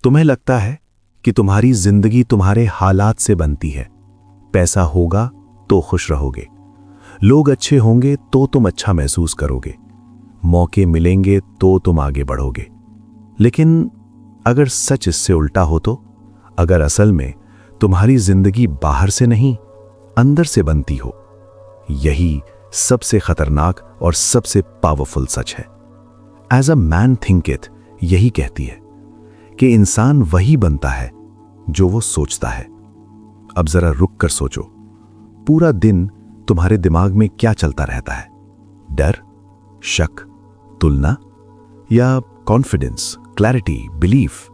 तुम्हें लगता है कि तुम्हारी जिंदगी तुम्हारे हालात से बनती है। पैसा होगा तो खुश रहोगे, लोग अच्छे होंगे तो तुम अच्छा महसूस करोगे, मौके मिलेंगे तो तुम आगे बढ़ोगे। लेकिन अगर सच इससे उल्टा हो तो, अगर असल में तुम्हारी जिंदगी बाहर से नहीं अंदर से बनती हो, यही सबसे खतरनाक और सबसे पावरफुल सच है। एज अ मैन थिंकिथ यही कहती है कि इंसान वही बनता है जो वो सोचता है। अब जरा रुक कर सोचो, पूरा दिन तुम्हारे दिमाग में क्या चलता रहता है? डर, शक, तुलना या कॉन्फिडेंस, क्लैरिटी, बिलीफ?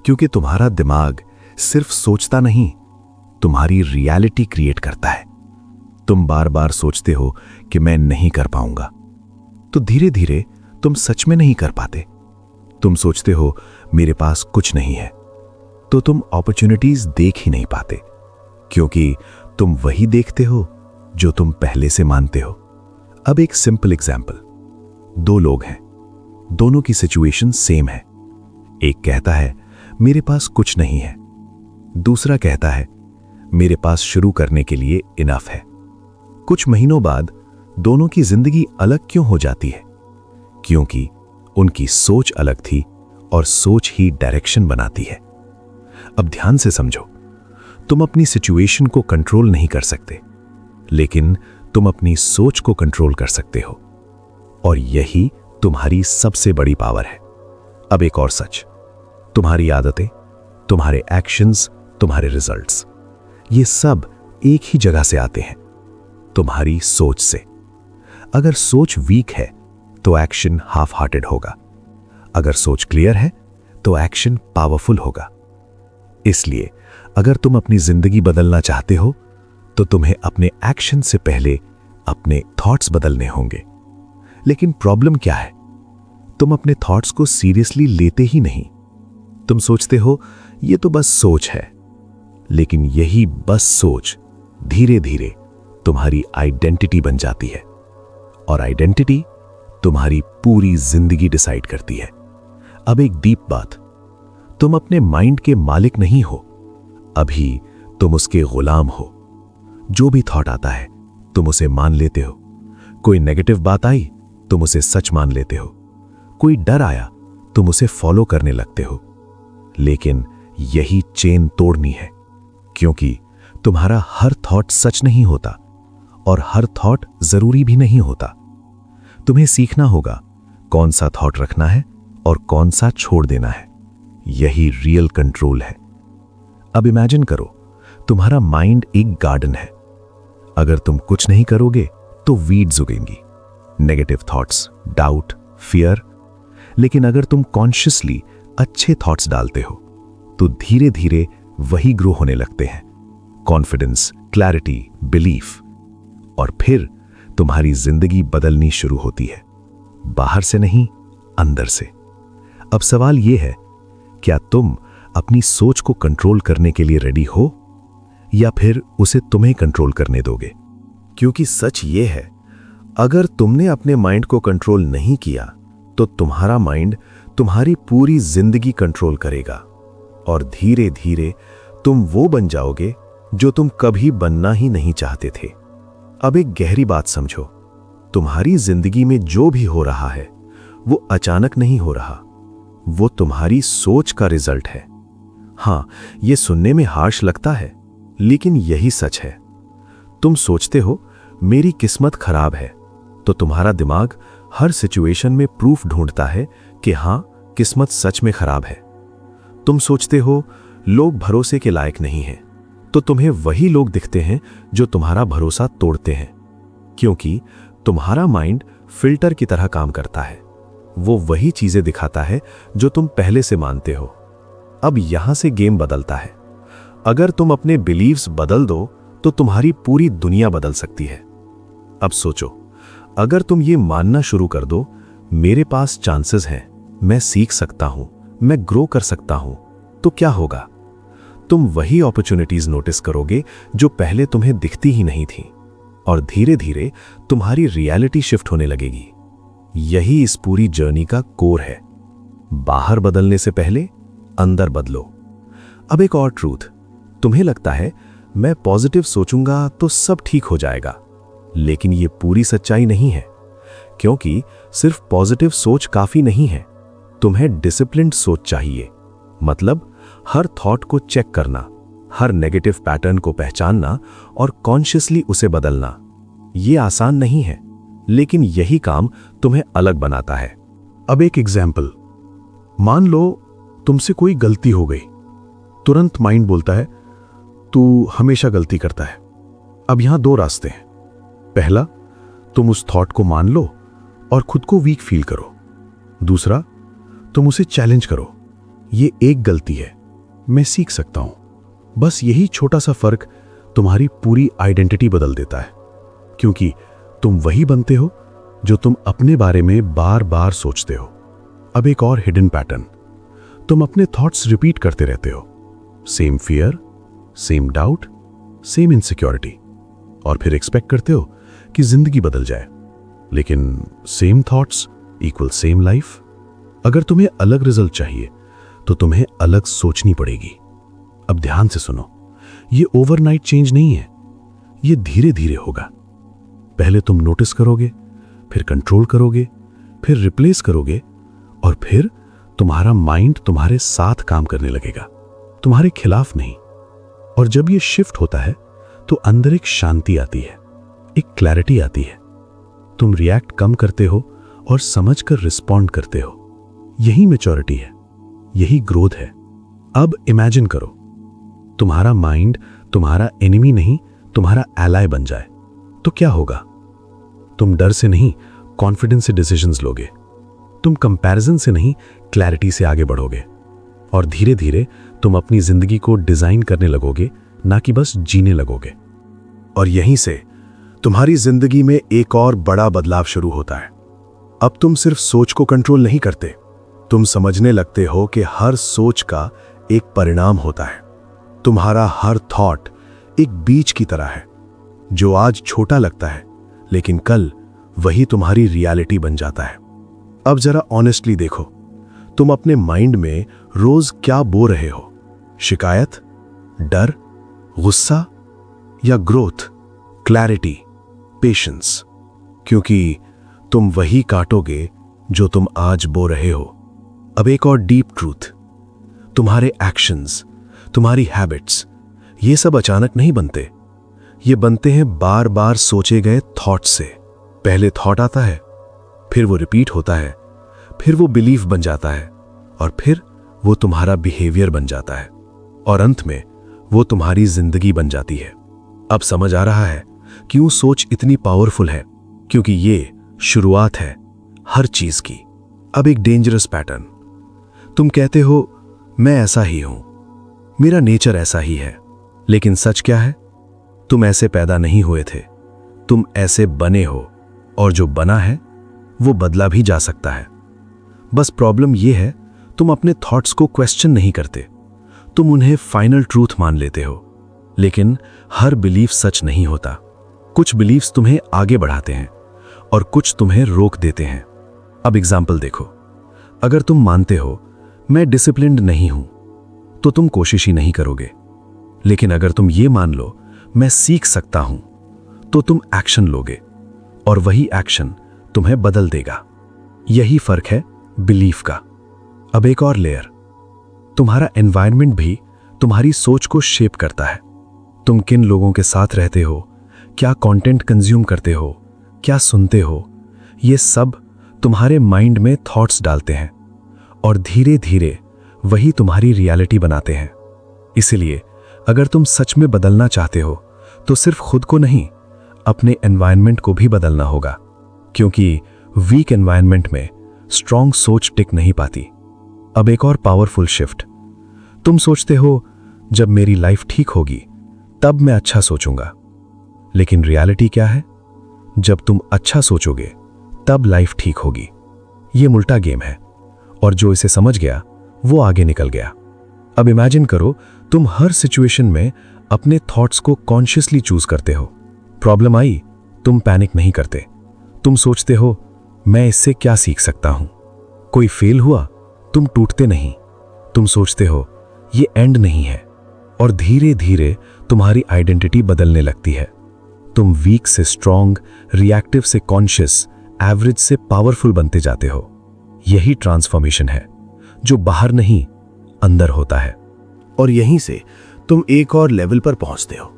क्योंकि तुम्हारा दिमाग सिर्फ सोचता नहीं, तुम्हारी रियलिटी क्रिएट करता है। तुम बार बार सोचते हो कि मैं नहीं कर पाऊंगा, तो धीरे धीरे तुम सच में नहीं कर पाते। तुम सोचते हो मेरे पास कुछ नहीं है, तो तुम अपॉर्चुनिटीज देख ही नहीं पाते, क्योंकि तुम वही देखते हो जो तुम पहले से मानते हो। अब एक सिंपल एग्जाम्पल, दो लोग हैं, दोनों की सिचुएशन सेम है। एक कहता है मेरे पास कुछ नहीं है, दूसरा कहता है मेरे पास शुरू करने के लिए इनफ है। कुछ महीनों बाद दोनों की जिंदगी अलग क्यों हो जाती है? क्योंकि उनकी सोच अलग थी और सोच ही डायरेक्शन बनाती है। अब ध्यान से समझो, तुम अपनी सिचुएशन को कंट्रोल नहीं कर सकते, लेकिन तुम अपनी सोच को कंट्रोल कर सकते हो, और यही तुम्हारी सबसे बड़ी पावर है। अब एक और सच, तुम्हारी आदतें, तुम्हारे एक्शंस, तुम्हारे रिजल्ट्स, ये सब एक ही जगह से आते हैं, तुम्हारी सोच से। अगर सोच वीक है तो एक्शन हाफ हार्टेड होगा, अगर सोच क्लियर है तो एक्शन पावरफुल होगा। इसलिए अगर तुम अपनी जिंदगी बदलना चाहते हो तो तुम्हें अपने एक्शन से पहले अपने थॉट्स बदलने होंगे। लेकिन प्रॉब्लम क्या है? तुम अपने थॉट्स को सीरियसली लेते ही नहीं। तुम सोचते हो ये तो बस सोच है, लेकिन यही बस सोच धीरे धीरे तुम्हारी आइडेंटिटी बन जाती है, और आइडेंटिटी तुम्हारी पूरी जिंदगी डिसाइड करती है। अब एक डीप बात, तुम अपने माइंड के मालिक नहीं हो, अभी तुम उसके गुलाम हो। जो भी थॉट आता है तुम उसे मान लेते हो। कोई नेगेटिव बात आई तुम उसे सच मान लेते हो, कोई डर आया तुम उसे फॉलो करने लगते हो। लेकिन यही चेन तोड़नी है, क्योंकि तुम्हारा हर थॉट सच नहीं होता और हर थॉट जरूरी भी नहीं होता। तुम्हें सीखना होगा कौन सा थॉट रखना है और कौन सा छोड़ देना है। यही रियल कंट्रोल है। अब इमेजिन करो, तुम्हारा माइंड एक गार्डन है। अगर तुम कुछ नहीं करोगे तो वीड्स उगेंगी, नेगेटिव थॉट्स, डाउट, फियर। लेकिन अगर तुम कॉन्शियसली अच्छे थॉट्स डालते हो तो धीरे धीरे वही ग्रो होने लगते हैं, कॉन्फिडेंस, क्लैरिटी, बिलीफ। और फिर तुम्हारी जिंदगी बदलनी शुरू होती है, बाहर से नहीं, अंदर से। अब सवाल यह है, क्या तुम अपनी सोच को कंट्रोल करने के लिए रेडी हो, या फिर उसे तुम्हें कंट्रोल करने दोगे? क्योंकि सच ये है, अगर तुमने अपने माइंड को कंट्रोल नहीं किया तो तुम्हारा माइंड तुम्हारी पूरी जिंदगी कंट्रोल करेगा, और धीरे धीरे तुम वो बन जाओगे जो तुम कभी बनना ही नहीं चाहते थे। अब एक गहरी बात समझो, तुम्हारी जिंदगी में जो भी हो रहा है वो अचानक नहीं हो रहा, वो तुम्हारी सोच का रिजल्ट है। हां, ये सुनने में हार्श लगता है, लेकिन यही सच है। तुम सोचते हो मेरी किस्मत खराब है, तो तुम्हारा दिमाग हर सिचुएशन में प्रूफ ढूंढता है कि हां, किस्मत सच में खराब है। तुम सोचते हो लोग भरोसे के लायक नहीं हैं, तो तुम्हें वही लोग दिखते हैं जो तुम्हारा भरोसा तोड़ते हैं, क्योंकि तुम्हारा माइंड फिल्टर की तरह काम करता है। वो वही चीजें दिखाता है जो तुम पहले से मानते हो। अब यहां से गेम बदलता है। अगर तुम अपने बिलीव्स बदल दो तो तुम्हारी पूरी दुनिया बदल सकती है। अब सोचो, अगर तुम ये मानना शुरू कर दो मेरे पास चांसेस हैं, मैं सीख सकता हूं, मैं ग्रो कर सकता हूं, तो क्या होगा? तुम वही अपॉर्चुनिटीज नोटिस करोगे जो पहले तुम्हें दिखती ही नहीं थी, और धीरे धीरे तुम्हारी रियलिटी शिफ्ट होने लगेगी। यही इस पूरी जर्नी का कोर है। बाहर बदलने से पहले अंदर बदलो। अब एक और ट्रूथ, तुम्हें लगता है मैं पॉजिटिव सोचूंगा तो सब ठीक हो जाएगा, लेकिन ये पूरी सच्चाई नहीं है, क्योंकि सिर्फ पॉजिटिव सोच काफी नहीं है। तुम्हें डिसिप्लिन्ड सोच चाहिए। मतलब हर थॉट को चेक करना, हर नेगेटिव पैटर्न को पहचानना और कॉन्शियसली उसे बदलना। ये आसान नहीं है, लेकिन यही काम तुम्हें अलग बनाता है। अब एक एग्जाम्पल, मान लो तुमसे कोई गलती हो गई। तुरंत माइंड बोलता है तू हमेशा गलती करता है। अब यहां दो रास्ते हैं। पहला, तुम उस थॉट को मान लो और खुद को वीक फील करो। दूसरा, तुम उसे चैलेंज करो, ये एक गलती है, मैं सीख सकता हूं। बस यही छोटा सा फर्क तुम्हारी पूरी आइडेंटिटी बदल देता है, क्योंकि तुम वही बनते हो जो तुम अपने बारे में बार बार सोचते हो। अब एक और हिडन पैटर्न, तुम अपने थॉट्स रिपीट करते रहते हो। Same fear, same doubt, same insecurity, और फिर एक्सपेक्ट करते हो कि जिंदगी बदल जाए। लेकिन same thoughts equal same life. अगर तुम्हें अलग रिजल्ट चाहिए तो तुम्हें अलग सोचनी पड़ेगी। अब ध्यान से सुनो, ये ओवरनाइट चेंज नहीं है, ये धीरे धीरे होगा। पहले तुम नोटिस करोगे, फिर कंट्रोल करोगे, फिर रिप्लेस करोगे, और फिर तुम्हारा माइंड तुम्हारे साथ काम करने लगेगा, तुम्हारे खिलाफ नहीं। और जब ये शिफ्ट होता है तो अंदर एक शांति आती है, एक क्लैरिटी आती है। तुम रिएक्ट कम करते हो और समझकर रिस्पॉन्ड करते हो। यही मैच्योरिटी है, यही ग्रोथ है। अब इमेजिन करो, तुम्हारा माइंड तुम्हारा एनिमी नहीं, तुम्हारा एलाय बन जाए, तो क्या होगा? तुम डर से नहीं, कॉन्फिडेंस से डिसीजंस लोगे। तुम कंपैरिजन से नहीं, क्लैरिटी से आगे बढ़ोगे। और धीरे धीरे तुम अपनी जिंदगी को डिजाइन करने लगोगे, ना कि बस जीने लगोगे। और यहीं से तुम्हारी जिंदगी में एक और बड़ा बदलाव शुरू होता है। अब तुम सिर्फ सोच को कंट्रोल नहीं करते, तुम समझने लगते हो कि हर सोच का एक परिणाम होता है। तुम्हारा हर थॉट एक बीज की तरह है, जो आज छोटा लगता है, लेकिन कल वही तुम्हारी रियलिटी बन जाता है। अब जरा ऑनेस्टली देखो, तुम अपने माइंड में रोज क्या बो रहे हो? शिकायत, डर, गुस्सा या ग्रोथ, क्लैरिटी, पेशेंस? क्योंकि तुम वही काटोगे जो तुम आज बो रहे हो। अब एक और डीप ट्रूथ, तुम्हारे एक्शंस, तुम्हारी हैबिट्स, ये सब अचानक नहीं बनते। ये बनते हैं बार बार सोचे गए थॉट से। पहले थॉट आता है, फिर वो रिपीट होता है, फिर वो बिलीफ बन जाता है, और फिर वो तुम्हारा बिहेवियर बन जाता है, और अंत में वो तुम्हारी जिंदगी बन जाती है। अब समझ आ रहा है क्यों सोच इतनी पावरफुल है? क्योंकि ये शुरुआत है हर चीज की। अब एक डेंजरस पैटर्न, तुम कहते हो मैं ऐसा ही हूं, मेरा नेचर ऐसा ही है। लेकिन सच क्या है? तुम ऐसे पैदा नहीं हुए थे, तुम ऐसे बने हो, और जो बना है वो बदला भी जा सकता है। बस प्रॉब्लम ये है, तुम अपने थॉट्स को क्वेश्चन नहीं करते, तुम उन्हें फाइनल ट्रूथ मान लेते हो। लेकिन हर बिलीफ सच नहीं होता। कुछ बिलीफ्स तुम्हें आगे बढ़ाते हैं और कुछ तुम्हें रोक देते हैं। अब एग्जाम्पल देखो, अगर तुम मानते हो मैं डिसिप्लिन्ड नहीं हूं, तो तुम कोशिश ही नहीं करोगे। लेकिन अगर तुम ये मान लो मैं सीख सकता हूं, तो तुम एक्शन लोगे, और वही एक्शन तुम्हें बदल देगा। यही फर्क है बिलीफ का। अब एक और लेयर, तुम्हारा एनवायरनमेंट भी तुम्हारी सोच को शेप करता है। तुम किन लोगों के साथ रहते हो, क्या कंटेंट कंज्यूम करते हो, क्या सुनते हो, ये सब तुम्हारे माइंड में थॉट्स डालते हैं, और धीरे धीरे वही तुम्हारी रियलिटी बनाते हैं। इसलिए अगर तुम सच में बदलना चाहते हो तो सिर्फ खुद को नहीं, अपने एनवायरनमेंट को भी बदलना होगा, क्योंकि वीक एनवायरनमेंट में स्ट्रॉन्ग सोच टिक नहीं पाती। अब एक और पावरफुल शिफ्ट, तुम सोचते हो जब मेरी लाइफ ठीक होगी तब मैं अच्छा सोचूंगा। लेकिन रियलिटी क्या है? जब तुम अच्छा सोचोगे तब लाइफ ठीक होगी। ये उल्टा गेम है, और जो इसे समझ गया वो आगे निकल गया। अब इमेजिन करो, तुम हर सिचुएशन में अपने थॉट्स को कॉन्शियसली चूज करते हो। प्रॉब्लम आई, तुम पैनिक नहीं करते, तुम सोचते हो मैं इससे क्या सीख सकता हूं। कोई फेल हुआ, तुम टूटते नहीं, तुम सोचते हो ये एंड नहीं है, और धीरे धीरे तुम्हारी आइडेंटिटी बदलने लगती है। तुम वीक से स्ट्रांग, रिएक्टिव से कॉन्शियस, एवरेज से पावरफुल बनते जाते हो। यही ट्रांसफॉर्मेशन है जो बाहर नहीं, अंदर होता है। और यहीं से तुम एक और लेवल पर पहुंचते हो,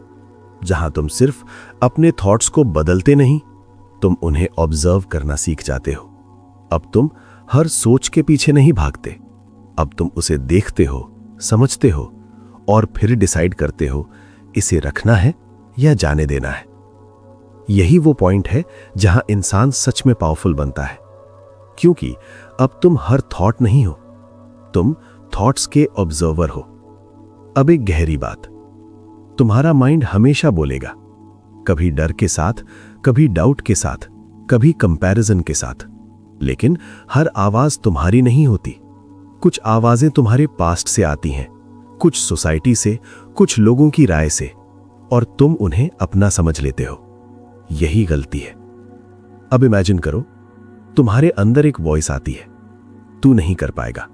जहां तुम सिर्फ अपने थॉट्स को बदलते नहीं, तुम उन्हें ऑब्जर्व करना सीख जाते हो। अब तुम हर सोच के पीछे नहीं भागते, अब तुम उसे देखते हो, समझते हो और फिर डिसाइड करते हो इसे रखना है या जाने देना है। यही वो पॉइंट है जहां इंसान सच में पावरफुल बनता है, क्योंकि अब तुम हर थॉट नहीं हो, तुम थॉट्स के ऑब्जर्वर हो। अब एक गहरी बात, तुम्हारा माइंड हमेशा बोलेगा, कभी डर के साथ, कभी डाउट के साथ, कभी कंपैरिजन के साथ, लेकिन हर आवाज तुम्हारी नहीं होती। कुछ आवाजें तुम्हारे पास्ट से आती हैं, कुछ सोसाइटी से, कुछ लोगों की राय से, और तुम उन्हें अपना समझ लेते हो। यही गलती है। अब इमेजिन करो, तुम्हारे अंदर एक वॉइस आती है, तू नहीं कर पाएगा।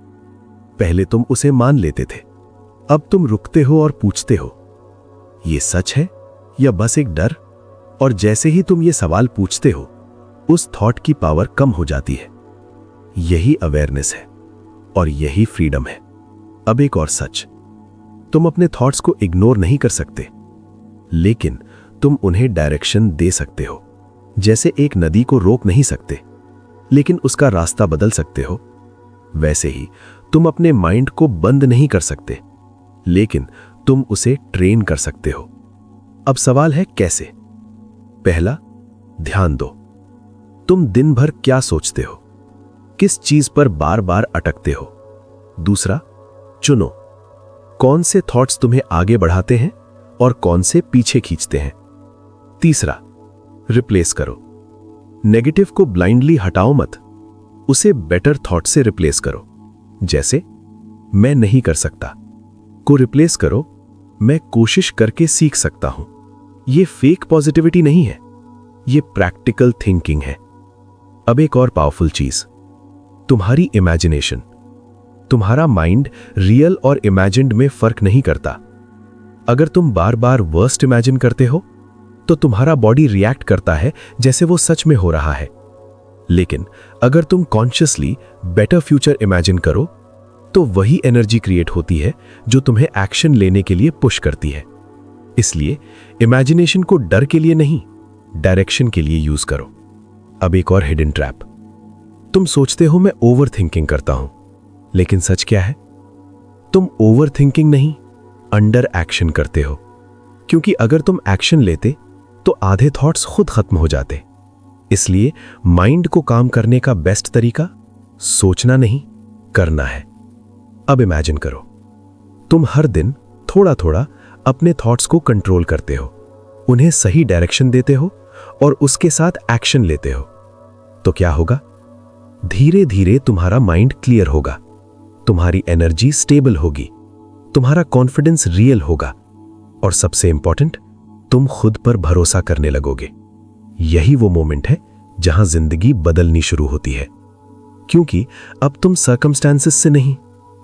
पहले तुम उसे मान लेते थे, अब तुम रुकते हो और पूछते हो, ये सच है या बस एक डर? और जैसे ही तुम ये सवाल पूछते हो, उस थॉट की पावर कम हो जाती है। यही अवेयरनेस है और यही फ्रीडम है। अब एक और सच, तुम अपने थॉट्स को इग्नोर नहीं कर सकते, लेकिन तुम उन्हें डायरेक्शन दे सकते हो। जैसे एक नदी को रोक नहीं सकते, लेकिन उसका रास्ता बदल सकते हो, वैसे ही तुम अपने माइंड को बंद नहीं कर सकते, लेकिन तुम उसे ट्रेन कर सकते हो। अब सवाल है कैसे? पहला, ध्यान दो। तुम दिन भर क्या सोचते हो? किस चीज पर बार बार अटकते हो? दूसरा, चुनो, कौन से थॉट्स तुम्हें आगे बढ़ाते हैं और कौन से पीछे खींचते हैं। तीसरा, रिप्लेस करो। नेगेटिव को ब्लाइंडली हटाओ मत, उसे बेटर थॉट से रिप्लेस करो। जैसे मैं नहीं कर सकता को रिप्लेस करो, मैं कोशिश करके सीख सकता हूं। यह फेक पॉजिटिविटी नहीं है, यह प्रैक्टिकल थिंकिंग है। अब एक और पावरफुल चीज, तुम्हारी इमेजिनेशन। तुम्हारा माइंड रियल और इमेजिन्ड में फर्क नहीं करता। अगर तुम बार बार वर्स्ट इमेजिन करते हो, तो तुम्हारा बॉडी रिएक्ट करता है जैसे वो सच में हो रहा है। लेकिन अगर तुम कॉन्शियसली बेटर फ्यूचर इमेजिन करो, तो वही एनर्जी क्रिएट होती है जो तुम्हें एक्शन लेने के लिए पुश करती है। इसलिए इमेजिनेशन को डर के लिए नहीं, डायरेक्शन के लिए यूज करो। अब एक और हिडन ट्रैप, तुम सोचते हो मैं ओवर थिंकिंग करता हूं, लेकिन सच क्या है? तुम ओवर थिंकिंग नहीं, अंडर एक्शन करते हो। क्योंकि अगर तुम एक्शन लेते तो आधे थॉट्स खुद खत्म हो जाते। इसलिए माइंड को काम करने का बेस्ट तरीका सोचना नहीं, करना है। अब इमेजिन करो, तुम हर दिन थोड़ा थोड़ा अपने थॉट्स को कंट्रोल करते हो, उन्हें सही डायरेक्शन देते हो और उसके साथ एक्शन लेते हो। तो क्या होगा? धीरे धीरे तुम्हारा माइंड क्लियर होगा, तुम्हारी एनर्जी स्टेबल होगी, तुम्हारा कॉन्फिडेंस रियल होगा, और सबसे इंपॉर्टेंट, तुम खुद पर भरोसा करने लगोगे। यही वो मोमेंट है जहां जिंदगी बदलनी शुरू होती है, क्योंकि अब तुम सर्कमस्टेंसेस से नहीं,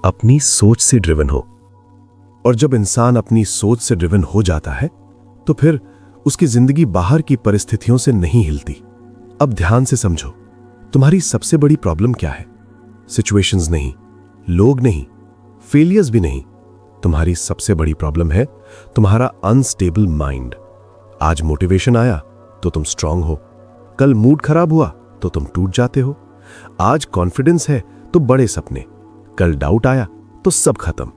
अपनी सोच से ड्रिवन हो। और जब इंसान अपनी सोच से ड्रिवन हो जाता है, तो फिर उसकी जिंदगी बाहर की परिस्थितियों से नहीं हिलती। अब ध्यान से समझो, तुम्हारी सबसे बड़ी प्रॉब्लम क्या है? सिचुएशंस नहीं, लोग नहीं, फेलियर्स भी नहीं। तुम्हारी सबसे बड़ी प्रॉब्लम है तुम्हारा अनस्टेबल माइंड। आज मोटिवेशन आया तो तुम स्ट्रांग हो, कल मूड खराब हुआ तो तुम टूट जाते हो। आज कॉन्फिडेंस है तो बड़े सपने, कल डाउट आया तो सब खत्म।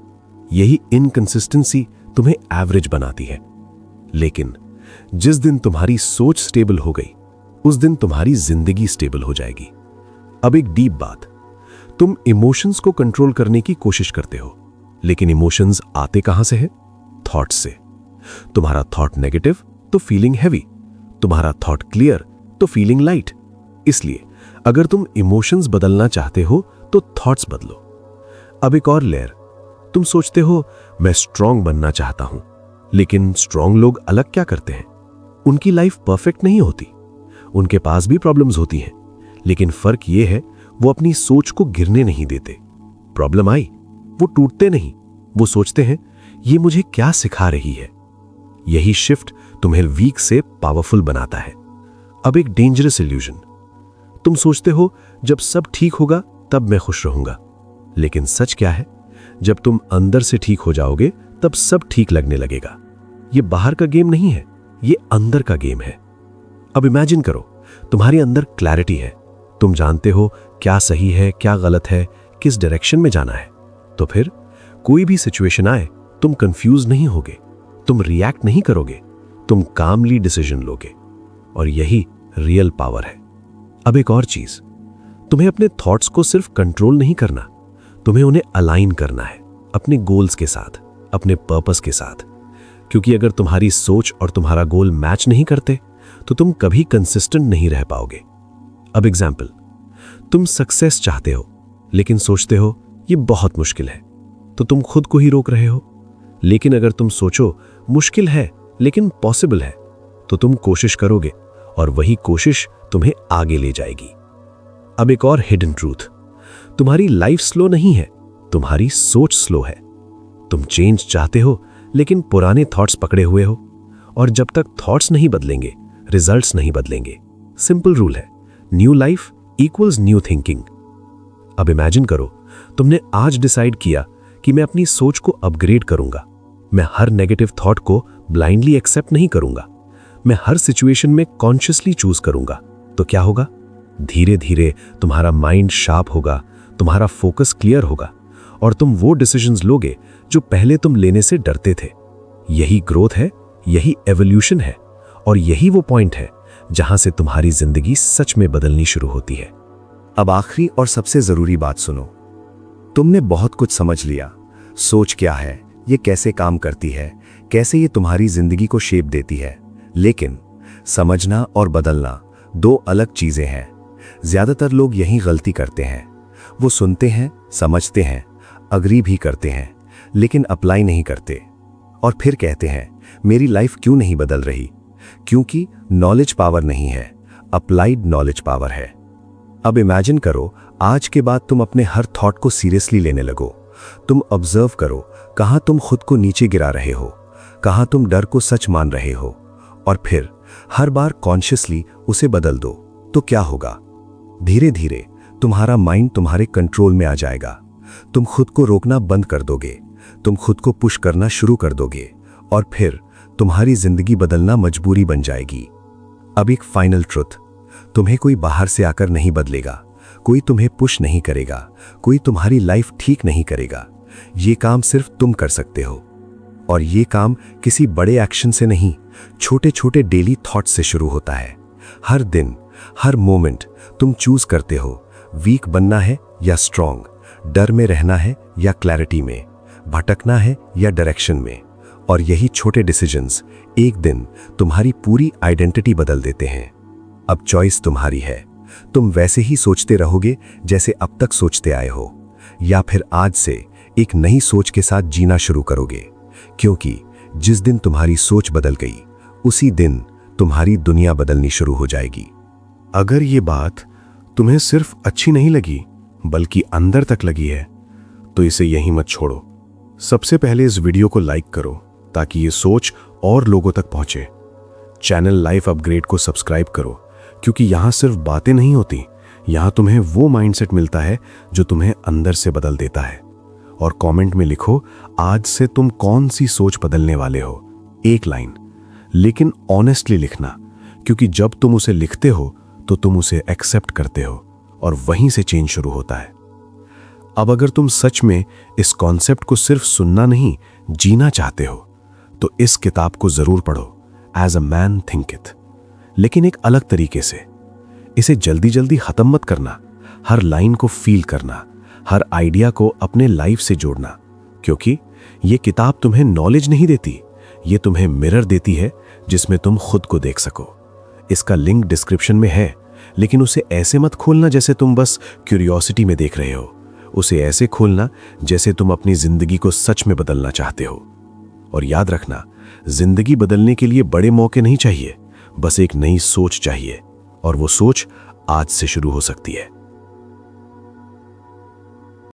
यही इनकंसिस्टेंसी तुम्हें एवरेज बनाती है। लेकिन जिस दिन तुम्हारी सोच स्टेबल हो गई, उस दिन तुम्हारी जिंदगी स्टेबल हो जाएगी। अब एक डीप बात, तुम इमोशंस को कंट्रोल करने की कोशिश करते हो, लेकिन इमोशंस आते कहां से है? थॉट से। तुम्हारा थॉट नेगेटिव तो फीलिंग हैवी, तुम्हारा थॉट क्लियर तो फीलिंग लाइट। इसलिए अगर तुम इमोशंस बदलना चाहते हो तो थॉट्स बदलो। अब एक और लेयर, तुम सोचते हो मैं स्ट्रांग बनना चाहता हूं, लेकिन स्ट्रांग लोग अलग क्या करते हैं? उनकी लाइफ परफेक्ट नहीं होती, उनके पास भी प्रॉब्लम्स होती हैं, लेकिन फर्क यह है वो अपनी सोच को गिरने नहीं देते। प्रॉब्लम आई, वो टूटते नहीं, वो सोचते हैं ये मुझे क्या सिखा रही है। यही शिफ्ट तुम्हें वीक से पावरफुल बनाता है। अब एक डेंजरस इल्यूजन, तुम सोचते हो जब सब ठीक होगा तब मैं खुश रहूंगा, लेकिन सच क्या है, जब तुम अंदर से ठीक हो जाओगे तब सब ठीक लगने लगेगा। ये बाहर का गेम नहीं है, ये अंदर का गेम है। अब इमेजिन करो तुम्हारे अंदर क्लैरिटी है, तुम जानते हो क्या सही है क्या गलत है, किस डायरेक्शन में जाना है। तो फिर कोई भी सिचुएशन आए तुम कंफ्यूज नहीं होगे, तुम रिएक्ट नहीं करोगे, तुम कामली डिसीजन लोगे। और यही रियल पावर है। अब एक और चीज, तुम्हें अपने थॉट्स को सिर्फ कंट्रोल नहीं करना, तुम्हें उन्हें अलाइन करना है अपने गोल्स के साथ, अपने पर्पस के साथ। क्योंकि अगर तुम्हारी सोच और तुम्हारा गोल मैच नहीं करते तो तुम कभी कंसिस्टेंट नहीं रह पाओगे। अब एग्जाम्पल, तुम सक्सेस चाहते हो लेकिन सोचते हो ये बहुत मुश्किल है, तो तुम खुद को ही रोक रहे हो। लेकिन अगर तुम सोचो मुश्किल है लेकिन पॉसिबल है, तो तुम कोशिश करोगे और वही कोशिश तुम्हें आगे ले जाएगी। अब एक और हिडन ट्रूथ, तुम्हारी लाइफ स्लो नहीं है, तुम्हारी सोच स्लो है। तुम चेंज चाहते हो लेकिन पुराने थॉट्स पकड़े हुए हो, और जब तक थॉट्स नहीं बदलेंगे रिजल्ट्स नहीं बदलेंगे। सिंपल रूल है, new life equals new thinking. अब इमेजिन करो तुमने आज डिसाइड किया कि मैं अपनी सोच को अपग्रेड करूंगा, मैं हर नेगेटिव थॉट को ब्लाइंडली एक्सेप्ट नहीं करूंगा, मैं हर सिचुएशन में कॉन्शियसली चूज करूंगा। तो क्या होगा? धीरे धीरे तुम्हारा माइंड शार्प होगा, तुम्हारा फोकस क्लियर होगा, और तुम वो डिसीजंस लोगे जो पहले तुम लेने से डरते थे। यही ग्रोथ है, यही एवोल्यूशन है, और यही वो पॉइंट है जहां से तुम्हारी जिंदगी सच में बदलनी शुरू होती है। अब आखिरी और सबसे जरूरी बात सुनो। तुमने बहुत कुछ समझ लिया, सोच क्या है, ये कैसे काम करती है, कैसे ये तुम्हारी जिंदगी को शेप देती है। लेकिन समझना और बदलना दो अलग चीजें हैं। ज्यादातर लोग यही गलती करते हैं, वो सुनते हैं, समझते हैं, अग्री भी करते हैं, लेकिन अप्लाई नहीं करते, और फिर कहते हैं मेरी लाइफ क्यों नहीं बदल रही। क्योंकि नॉलेज पावर नहीं है, अप्लाइड नॉलेज पावर है। अब इमेजिन करो आज के बाद तुम अपने हर थॉट को सीरियसली लेने लगो। तुम ऑब्जर्व करो कहां तुम खुद को नीचे गिरा रहे हो, कहां तुम डर को सच मान रहे हो, और फिर हर बार कॉन्शियसली उसे बदल दो। तो क्या होगा? धीरे धीरे तुम्हारा माइंड तुम्हारे कंट्रोल में आ जाएगा। तुम खुद को रोकना बंद कर दोगे, तुम खुद को पुश करना शुरू कर दोगे, और फिर तुम्हारी जिंदगी बदलना मजबूरी बन जाएगी। अब एक फाइनल ट्रुथ, तुम्हें कोई बाहर से आकर नहीं बदलेगा, कोई तुम्हें पुश नहीं करेगा, कोई तुम्हारी लाइफ ठीक नहीं करेगा। ये काम सिर्फ तुम कर सकते हो, और ये काम किसी बड़े एक्शन से नहीं, छोटे छोटे डेली थॉट्स से शुरू होता है। हर दिन, हर मोमेंट तुम चूज करते हो, वीक बनना है या स्ट्रॉन्ग, डर में रहना है या क्लैरिटी में, भटकना है या डायरेक्शन में। और यही छोटे डिसीजंस एक दिन तुम्हारी पूरी आइडेंटिटी बदल देते हैं। अब चॉइस तुम्हारी है, तुम वैसे ही सोचते रहोगे जैसे अब तक सोचते आए हो, या फिर आज से एक नई सोच के साथ जीना शुरू करोगे। क्योंकि जिस दिन तुम्हारी सोच बदल गई, उसी दिन तुम्हारी दुनिया बदलनी शुरू हो जाएगी। अगर ये बात तुम्हें सिर्फ अच्छी नहीं लगी बल्कि अंदर तक लगी है, तो इसे यहीं मत छोड़ो। सबसे पहले इस वीडियो को लाइक करो ताकि ये सोच और लोगों तक पहुंचे। चैनल लाइफ अपग्रेड को सब्सक्राइब करो, क्योंकि यहां सिर्फ बातें नहीं होती, यहां तुम्हें वो माइंडसेट मिलता है जो तुम्हें अंदर से बदल देता है। और कमेंट में लिखो आज से तुम कौन सी सोच बदलने वाले हो, एक लाइन, लेकिन ऑनेस्टली लिखना, क्योंकि जब तुम उसे लिखते हो तो तुम उसे एक्सेप्ट करते हो, और वहीं से चेंज शुरू होता है। अब अगर तुम सच में इस कॉन्सेप्ट को सिर्फ सुनना नहीं, जीना चाहते हो, तो इस किताब को जरूर पढ़ो, एज अ मैन थिंकिथ, लेकिन एक अलग तरीके से। इसे जल्दी जल्दी खत्म मत करना, हर लाइन को फील करना, हर आइडिया को अपने लाइफ से जोड़ना, क्योंकि ये किताब तुम्हें नॉलेज नहीं देती, ये तुम्हें मिरर देती है जिसमें तुम खुद को देख सको। इसका लिंक डिस्क्रिप्शन में है, लेकिन उसे ऐसे मत खोलना जैसे तुम बस क्यूरियोसिटी में देख रहे हो, उसे ऐसे खोलना जैसे तुम अपनी जिंदगी को सच में बदलना चाहते हो। और याद रखना, जिंदगी बदलने के लिए बड़े मौके नहीं चाहिए, बस एक नई सोच चाहिए, और वो सोच आज से शुरू हो सकती है।